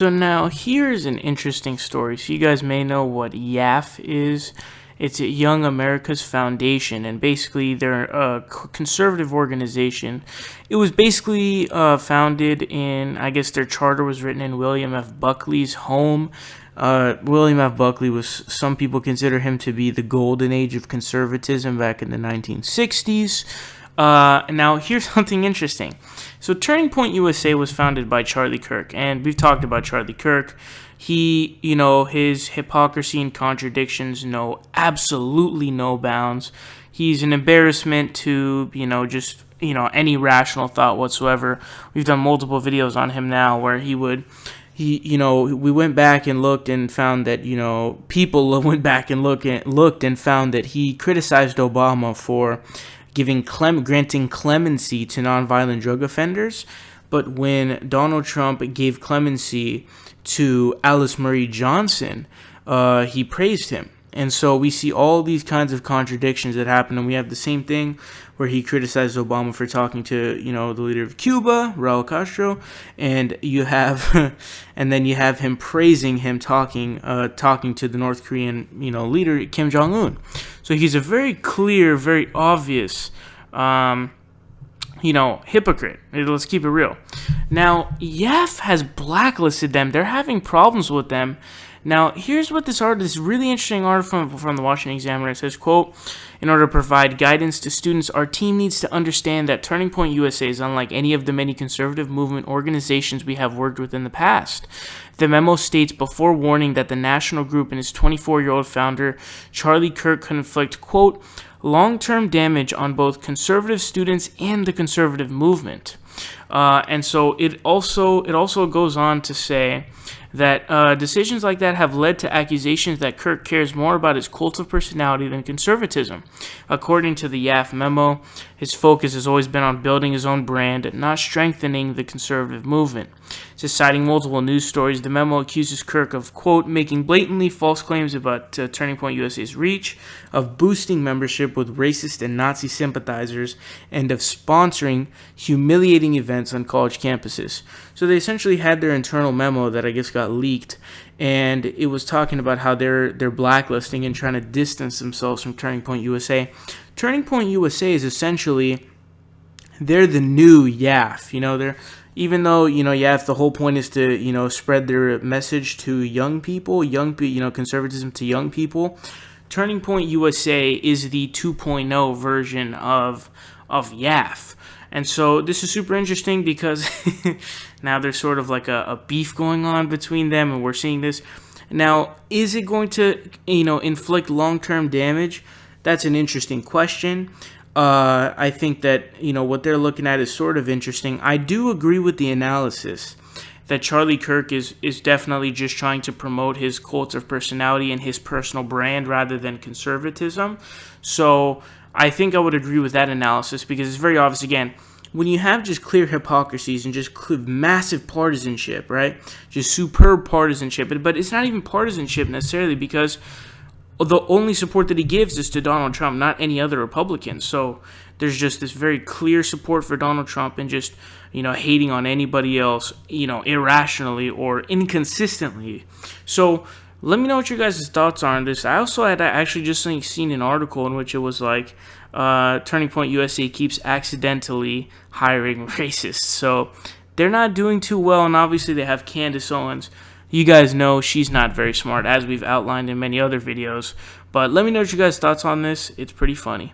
So now here's an interesting story. So you guys may know what YAF is. It's a Young America's Foundation, and basically they're a conservative organization. It was basically founded in, I guess their charter was written in William F. Buckley's home. William F. Buckley was, some people consider him to be the golden age of conservatism back in the 1960s. Now, here's something interesting. So, Turning Point USA was founded by Charlie Kirk, and we've talked about Charlie Kirk. He, his hypocrisy and contradictions know absolutely no bounds. He's an embarrassment to, any rational thought whatsoever. We've done multiple videos on him now where we went back and looked and found that, people went back and looked and found that he criticized Obama for granting clemency to nonviolent drug offenders, but when Donald Trump gave clemency to Alice Marie Johnson, he praised him. And so we see all these kinds of contradictions that happen, and we have the same thing where he criticized Obama for talking to, the leader of Cuba, Raul Castro, and then you have him praising him talking to the North Korean, leader Kim Jong-un. So he's a very clear, very obvious, hypocrite. Let's keep it real. Now, YAF has blacklisted them. They're having problems with them. Now, here's what this really interesting article from the Washington Examiner. It says, quote, in order to provide guidance to students, our team needs to understand that Turning Point USA is unlike any of the many conservative movement organizations we have worked with in the past. The memo states before warning that the national group and its 24-year-old founder, Charlie Kirk, could inflict, quote, long-term damage on both conservative students and the conservative movement. And so it also goes on to say that decisions like that have led to accusations that Kirk cares more about his cult of personality than conservatism. According to the YAF memo, his focus has always been on building his own brand, not strengthening the conservative movement. Just citing multiple news stories, the memo accuses Kirk of, quote, making blatantly false claims about Turning Point USA's reach, of boosting membership with racist and Nazi sympathizers, and of sponsoring humiliating events on college campuses. So they essentially had their internal memo that I guess got leaked, and it was talking about how they're blacklisting and trying to distance themselves from Turning Point USA. Turning Point USA is essentially, they're the new YAF. They're, even though, YAF, the whole point is to, spread their message to young people, conservatism to young people. Turning Point USA is the 2.0 version of YAF. And so this is super interesting because now there's sort of like a beef going on between them, and we're seeing this. Now, is it going to, inflict long-term damage? That's an interesting question. I think that, what they're looking at is sort of interesting. I do agree with the analysis that Charlie Kirk is definitely just trying to promote his cult of personality and his personal brand rather than conservatism. So I think I would agree with that analysis because it's very obvious, again, when you have just clear hypocrisies and just massive partisanship, right? Just superb partisanship. But it's not even partisanship necessarily because the only support that he gives is to Donald Trump, not any other Republicans. So there's just this very clear support for Donald Trump and just, hating on anybody else, irrationally or inconsistently. So let me know what your guys' thoughts are on this. I also had actually just seen an article in which it was like, Turning Point USA keeps accidentally hiring racists. So they're not doing too well, and obviously they have Candace Owens. You guys know she's not very smart, as we've outlined in many other videos. But let me know what your guys' thoughts on this. It's pretty funny.